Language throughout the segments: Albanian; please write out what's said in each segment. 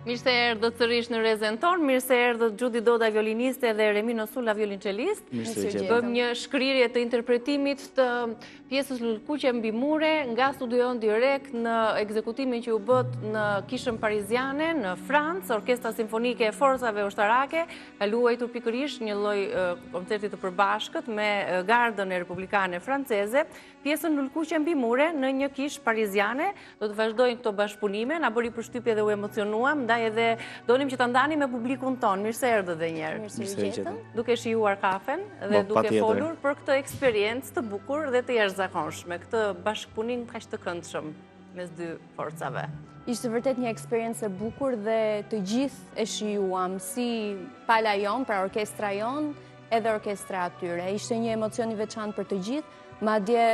Mirë se erdhët sërish në rezën tonë, mirë se erdhët Gjudi Doda, violiniste, dhe Remino Sulla, violoncelist. Bëjmë një shkrirje të interpretimit të pjesës Lulkuqe mbi mure nga studion direkt në ekzekutimin që u bët në Kishën Pariziane, në Francë, Orkestra Simfonike e Forcave Ushtarake, ka luajtur pikërisht një lloj koncerti të përbashkët me Gardën e Republikane Franceze, pjesën Lulkuqe mbi mure në një kishë pariziane. Do të vazhdojnë këto bashkëpunime, na bëri përshtypje dhe u emocionuam, ndaj edhe donim që ta ndani me publikun ton. Mirë se erdhët dhe njerë. Mirë se gjetëm. Duke shijuar kafen dhe duke folur për këtë eksperiencë të bukur dhe të jashtëzakonshme, këtë bashkëpunim kaq të këndshëm mes dy forcave. Ishte vërtet një eksperiencë e bukur dhe të gjithë e shijuam, si pala jon, pra orkestra jon, edhe orkestra atyre. Ishte një emocion i veçantë për të gjithë, madje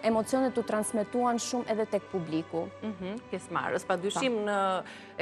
emocionet u transmetuan shumë edhe tek publiku. Pjesëmarrës, padyshim në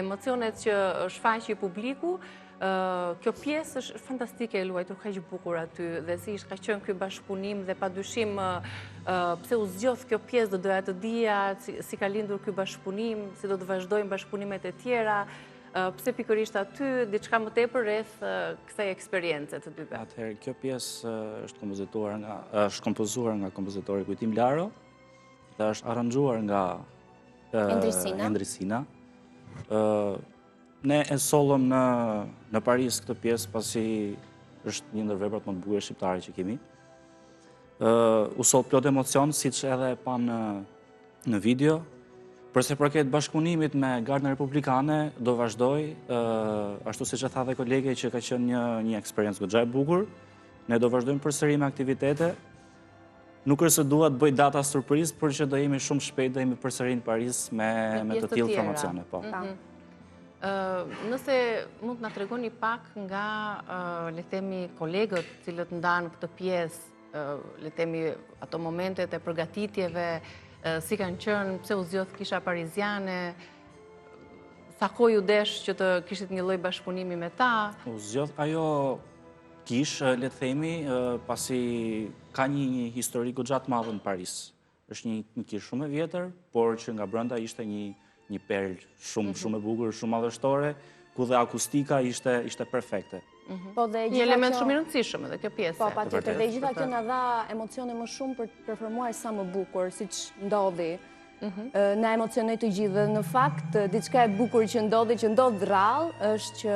emocionet që shfaqi publiku, kjo pjesë është fantastike, e luajtur kaq bukur aty, dhe si ka qenë ky bashkëpunim, dhe padyshim pse u zgjodh kjo pjesë, do doja të dija si ka lindur ky bashkëpunim, si do të vazhdojnë bashkëpunimet e tjera. Pse pikërisht aty, diçka më tepër rreth kësaj eksperience të dyve? Atëherë, kjo pjesë është kompozuar nga kompozitori Kujtim Laro, dhe është aranxhuar nga Endrisina. Ne e sollëm në Paris këtë pjesë, pasi është një ndër veprat më të bukura shqiptare që kemi. U soll plot emocion, siç edhe pa në video. Përse përket bashkëpunimit me Gardën Republikane, do vazhdoj, ashtu siç e tha dhe kolege, që ka qenë një eksperiencë goxha e bukur. Ne do vazhdojmë përsëri me aktivitete. Nuk është se dua të bëj data surprizë, por që do jemi shumë shpejt, do jemi përsëri në Paris me të tillë formacione. Po. Nëse mund të na tregoni pak nga, le të themi, kolegët cilët ndanë këtë pjesë, le të themi ato momentet e përgatitjeve, si kanë qenë, pse u zgjodh Kisha Pariziane, sa kohë u desh që të kishit një lloj bashkëpunimi me ta? U zgjodh ajo kishë, le të themi, pasi ka një histori goxha të madhe në Paris. Është një kishë shumë e vjetër, por që nga brenda ishte një perl shumë e bukur, shumë madhështore, ku dhe akustika ishte perfekte. Një element shumë i rëndësishëm edhe kjo pjesë. Po, patjetër, dhe gjitha kjo na dha emocione më shumë për të performuar sa më bukur, siç ndodhi. Na emocionoi të gjithë, dhe në fakt diçka e bukur që ndodh rrallë është që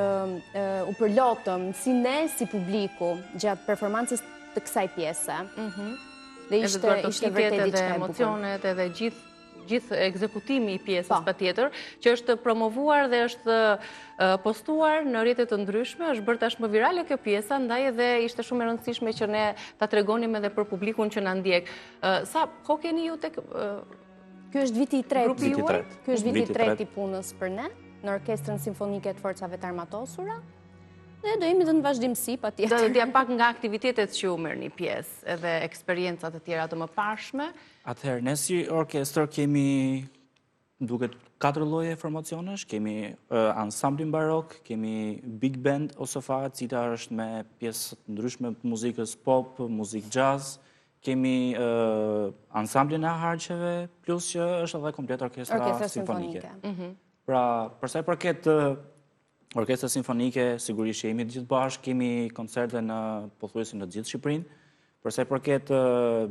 u përlotëm si ne, si publiku, gjatë performancës të kësaj pjese. Dhe ishte vërtet diçka e bukur. Emocionet edhe gjithë ekzekutimi i pjesës patjetër, që është promovuar dhe është postuar në rrjetet të ndryshme, është bërë tashmë virale kjo pjesa, ndaj edhe ishte shumë e rëndësishme që ne ta tregonim edhe për publikun që na ndjek. Sa kohë keni ju tek Ky është viti i tretë. Ky është viti i tretë i punës për ne në Orkestrën Simfonike të Forcave të Armatosura. Dhe do jemi dhe në vazhdimsi, patjetër. Do të jam pak nga aktivitetet që u merrni pjesë, edhe eksperiencat e tjera të mëparshme. Atëherë, ne si orkestër kemi duket 4 lloje formacionesh, kemi ansamblin barok, kemi big band ose fat, cila është me pjesë të ndryshme të muzikës pop, muzikë jazz, kemi ansamblin e harqeve, plus që është edhe komplet orkestra simfonike. Pra, përsa i përket Orkestra Simfonike, sigurisht jemi të gjithë bashkë, kemi koncerte në pothuajse në gjithë Shqipërinë. Përsa i përket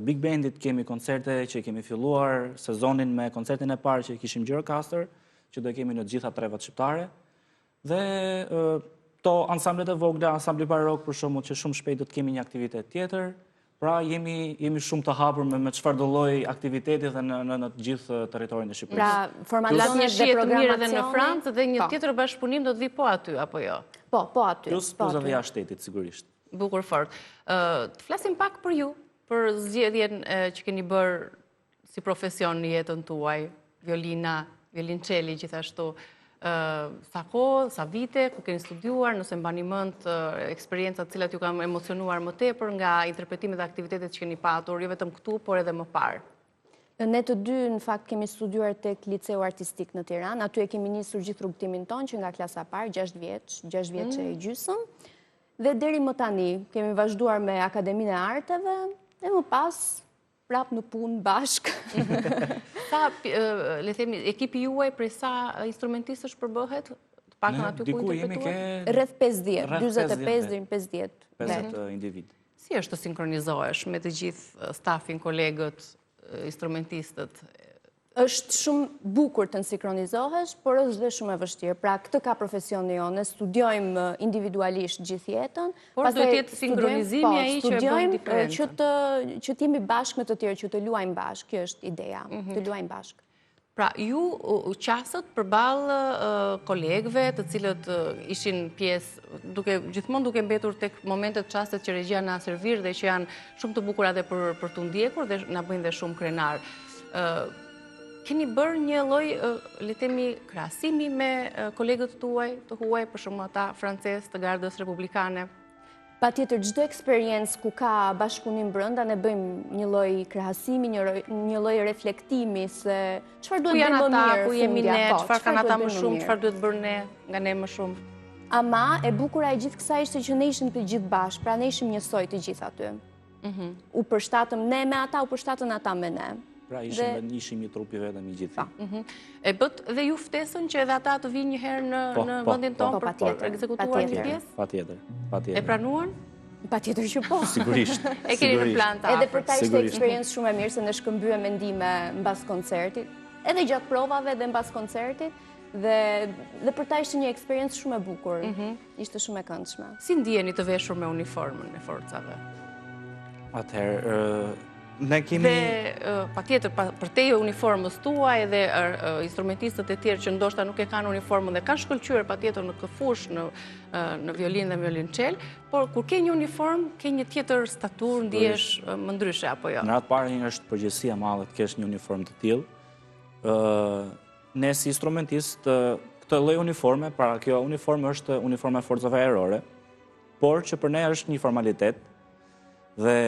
Big Bandit, kemi koncerte që kemi filluar sezonin me koncertin e parë që kishim Gjirokastër, që do kemi në gjitha trevat shqiptare. Dhe to ansamblet e vogla, ansambli barok për shembull, që shumë shpejt do të kemi një aktivitet tjetër. Pra jemi shumë të hapur me çfarë do lloj aktiviteti dhe në të gjithë territorin e Shqipërisë. Pra, formacionet dhe programacioni edhe në Francë, dhe një tjetër bashkëpunim do të vi po aty apo jo? Po aty. Plus edhe jashtë shtetit sigurisht. Bukur fort. Të flasim pak për ju, për zgjedhjen që keni bërë si profesion në jetën tuaj, violina, violoncelli gjithashtu. Sa kohë, sa vite, ku keni studiuar, nëse mbani mend eksperiencat cilat ju kanë emocionuar më tepër nga interpretimet dhe aktivitetet që keni patur, jo vetëm këtu, por edhe më parë? Ne të dy, në fakt, kemi studiuar tek Liceu Artistik në Tiranë. Aty e kemi nisur gjithë rrugtimin tonë, që nga klasa parë, 6 vjeç e gjysmë. Dhe deri më tani, kemi vazhduar me Akademinë e Arteve, dhe më pas prap në punë bashkë. Sa, le themi, ekipi juaj prej sa instrumentistësh përbëhet? Pakën aty ku diku jemi interpretuar? Rreth 50, 45 deri në 50. 50 individ. Si është të sinkronizohesh me të gjithë stafin, kolegët, instrumentistët? Është shumë bukur të sinkronizohesh, por është dhe shumë e vështirë. Pra, këtë ka profesioni jonë, ne studiojmë individualisht gjithë jetën. Por duhet jetë sinkronizimi ai që bën diferencën. Studiojmë që të jemi bashkë me të tjerë, që të luajmë bashkë, kjo është ideja, të luajmë bashkë. Pra, ju qasët përballë kolegëve të cilët ishin pjesë, gjithmonë duke mbetur tek momentet çastet që regjia na servir dhe që janë shumë të bukura dhe për tu ndjekur dhe na bëjnë dhe shumë krenar. Keni bërë një lloj, le të themi, krahasimi me kolegët tuaj, të huaj, për shembull ata francezë të Gardës Republikane? Patjetër, çdo eksperiencë ku ka bashkëpunim brenda, ne bëjmë një lloj krahasimi, një lloj reflektimi se çfarë duhet bëjmë më mirë, ku jemi ne, çfarë kanë ata më shumë, çfarë duhet bërë ne nga ne më shumë. Ama e bukura e gjithë kësaj ishte që ne ishim të gjithë bashkë, pra ne ishim njësoj të gjithë aty. U përshtatëm ne me ata, u përshtatën ata me ne. Pra ishim një trup i vetëm i gjithë. E bët dhe ju ftesën që edhe ata të vinë një herë në vendin tonë për ekzekutuar një pjesë? Patjetër. E pranuan? Patjetër që po. Sigurisht. E keni në plan të Edhe për ta ishte eksperiencë shumë e mirë se ne shkëmbye mendime mbas koncertit, edhe gjatë provave dhe mbas koncertit, dhe për ta ishte një eksperiencë shumë e bukur. Ishte shumë e këndshme. Si ndjeni të veshur me uniformën e forcave? Atëherë, ne kemi... Dhe, patjetër, për te uniformës tuaj dhe instrumentistët e tjerë që ndoshta nuk e kanë uniformën dhe kanë shkëlqyer patjetër në këfush, në violin dhe violonçel, por kur ke një uniform, ke një tjetër staturë, ndihesh më ndryshe apo jo? Në atë parë është përgjegjësia e madhe të kesh një uniform të tillë. Ne si instrumentist, këtë lloj uniforme, para kjo uniformë është uniforma e forcave ajrore, por që për ne është një formalitet dhe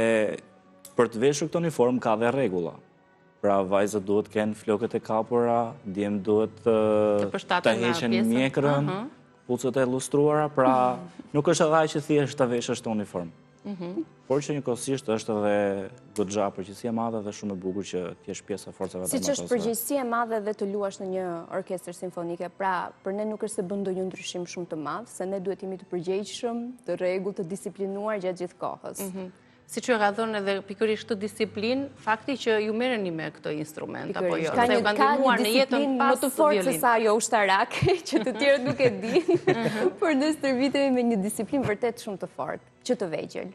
për të veshur këtë uniform ka dhe rregulla. Pra vajzët duhet të kenë flokët e kapura, djemt duhet të heqen mjekrën, kputucët e lustruara, pra nuk është edhe aq që thjesht ta veshësh këtë uniform. Por që njëkohësisht është edhe goxha përgjegjësi e madhe dhe shumë e bukur që të jesh pjesë e forcave të Siç është përgjegjësi e madhe dhe të luash në një orkestër simfonike, pra për ne nuk është se bën ndonjë ndryshim shumë të madh, se ne duhet jemi të përgjegjshëm, të rregullt, të disiplinuar gjatë gjithë kohës. Si që ka dhënë edhe pikërisht këtë disiplin, fakti që ju merreni me këtë instrument, apo jo? Ka një disiplin më të fortë se sa jo ushtarake, që të tjerët nuk e dinë, por ne stërvitemi me një disiplin vërtet shumë të fortë, që të vegjël.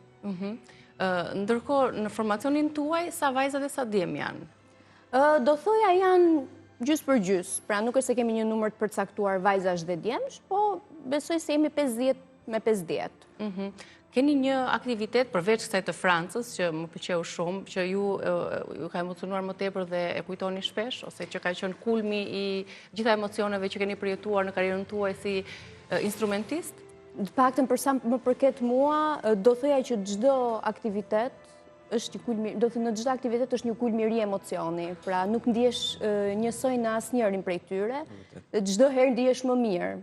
Ndërkohë, në formacionin tuaj, sa vajza dhe sa djem janë? Do thoja janë gjys për gjys, pra nuk është se kemi një numër të përcaktuar vajzash dhe djemsh, po besoj se jemi 50 me 50. Keni një aktivitet përveç kësaj të Francës, që më pëlqeu shumë, që ju ka emocionuar më tepër dhe e kujtoni shpesh, ose që ka qenë kulmi i gjitha emocioneve që keni përjetuar në karrierën tuaj si instrumentist? Të paktën për sa më përket mua, do thoja që çdo aktivitet është një kulmi, do thënë në çdo aktivitet është një kulmiri emocioni, pra nuk ndihesh njësoj në asnjërin prej tyre, çdo herë ndihesh më mirë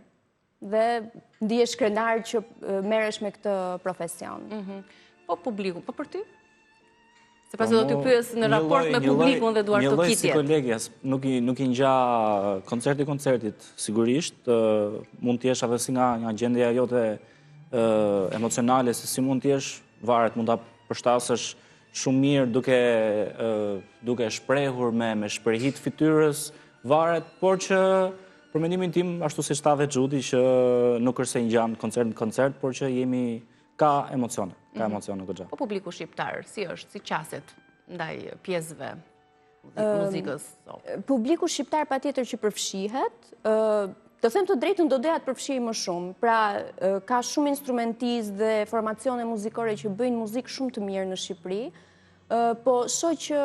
dhe ndihesh krenar që merresh me këtë profesion. Po publiku, po për ty? Se pasi do t'ju pyes në raport me publikun dhe duar të kitjet. Një lloj psikologjes, nuk i ngja koncertit, sigurisht, mund t'jesh edhe si nga gjendja jote emocionale, se si mund t'jesh, varet, mund ta përshtasësh shumë mirë duke shprehur me shprehit fytyrës, varet, por që për mendimin tim, ashtu si ta dhe Xhudi, që nuk është se ngjan koncert në koncert, por që ka emocione, goxha. Po publiku shqiptar, si është, si qaset ndaj pjesëve muzikës? Publiku shqiptar patjetër që përfshihet, të them të drejtën do doja të përfshihej më shumë. Pra, ka shumë instrumentistë dhe formacione muzikore që bëjnë muzikë shumë të mirë në Shqipëri, po shoh që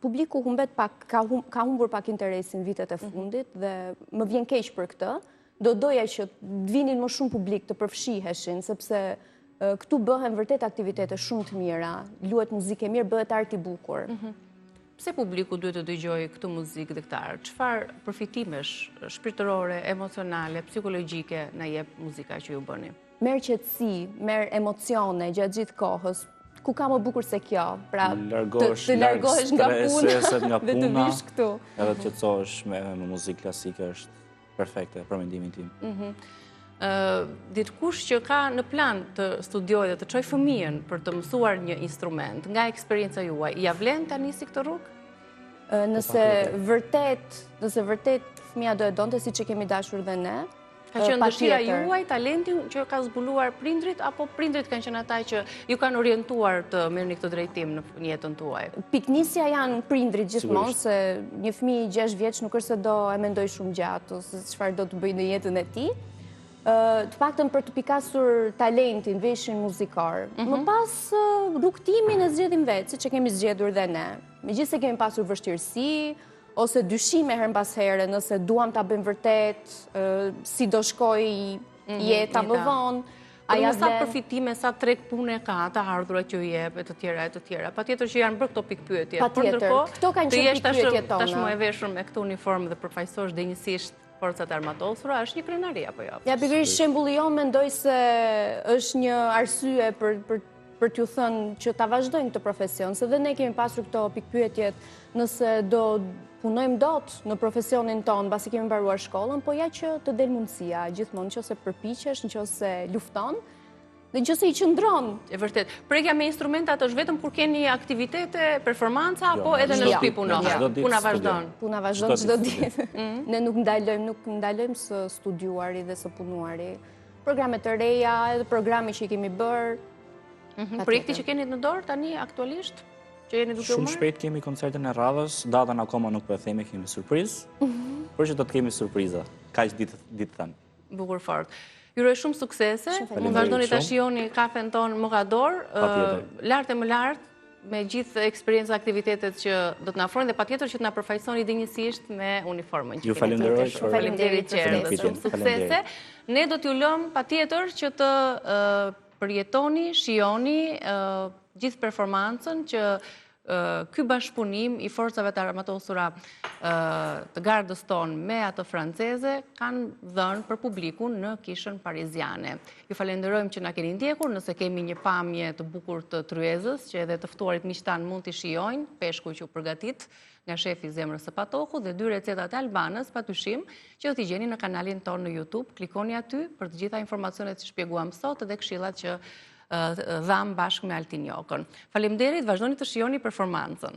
publiku humbet pak, ka humbur pak interesin vitet e fundit dhe më vjen keq për këtë. Do doja që të vinin më shumë publik të përfshiheshin, sepse këtu bëhen vërtet aktivitete shumë të mira, luhet muzikë e mirë, bëhet art i bukur. Pse publiku duhet të dëgjojë këtë muzikë dhe këtë art? Çfarë përfitimesh shpirtërore, emocionale, psikologjike na jep muzika që ju bëni? Merr qetësi, merr emocione gjatë gjithë kohës. Ku ka më bukur se kjo, pra të largohesh nga puna dhe të vish këtu. Edhe të qetësohesh me muzikë klasike është perfekte për mendimin tim. Dikush që ka në plan të studiojë dhe të çojë fëmijën për të mësuar një instrument, nga eksperienca juaj, ja vlen ta nisi këtë rrugë? Nëse vërtet fëmia do e donte, siç e kemi dashur dhe ne, ka qenë dëshira juaj, talentin që ka zbuluar prindrit, apo prindrit kanë qenë ata që ju kanë orientuar të merrni këtë drejtim në jetën tuaj? Piknisja janë prindrit gjithmonë, se një fëmijë 6 vjeç nuk është se do e mendoj shumë gjatë ose çfarë do të bëjë në jetën e tij. Të paktën për të pikasur talentin, veshin muzikar. Më pas rrugtimin e zgjedhim vetë, siç e kemi zgjedhur dhe ne. Megjithëse kemi pasur vështirësi ose dyshime her mbas here, nëse duam ta bëjmë vërtet, si do shkojë jeta më vonë. Sa përfitime, sa treg pune ka, të ardhurat që ju jep, e të tjera. Patjetër që janë bërë këto pikpyetje. Patjetër, këto kanë qenë pikpyetjet tona. Tashmë e veshur me këtë uniformë dhe përfaqësosh denjësisht forcat armatosura, është një krenari apo jo? Ja, pikërisht shembulli jon mendoj se është një arsye për t'ju thënë që ta vazhdojnë këtë profesion, se dhe ne kemi pasur këto pikpyetjet, nëse do punojmë dot në profesionin tonë, pasi kemi mbaruar shkollën, po ja që të del mundësia, gjithmonë nëse përpiqesh, nëse lufton, dhe nëse i qëndron. E vërtet. Prekja me instrumentat është vetëm kur keni aktivitete, performanca, apo edhe në shtëpi punohet? Puna vazhdon. Puna vazhdon çdo ditë. Ne nuk ndalojmë së studiuari dhe së punuari. Programe të reja, edhe programe që i kemi bërë. Projekti që keni në dorë tani aktualisht? Që jeni duke u marrë? Shumë shpejt kemi koncertin e radhës, datën akoma nuk po e themi, kemi surprizë, por që do të kemi surpriza. Kaq ditë thënë. Bukur fort. Juroj shumë suksese, mund vazhdoni ta shijoni kafen ton Mogador, lart e më lart, me gjithë eksperiencë aktivitetet që do të na ofrojnë dhe patjetër që të na përfaqësoni dinjësisht me uniformën. Ju falenderoj. Faleminderit që shumë suksese. Ne do t'ju lëmë patjetër që të përjetoni, shijoni gjithë performancën që ky bashkëpunim i forcave të armatosura të gardës tonë me atë franceze kanë dhënë për publikun në kishën pariziane. Ju falenderojmë që na keni ndjekur, nëse kemi një pamje të bukur të tryezës, që edhe të ftuarit miqtan mund t'i shijojnë, peshku që u përgatit nga shefi Zemrës së Patoku dhe 2 recetat e Albanës, patyshim, që do t'i gjeni në kanalin tonë në YouTube. Klikoni aty për të gjitha informacionet që shpjeguam sot dhe këshillat që dham bashkë me Altin Jokën. Faleminderit, vazhdoni të shijoni performancën.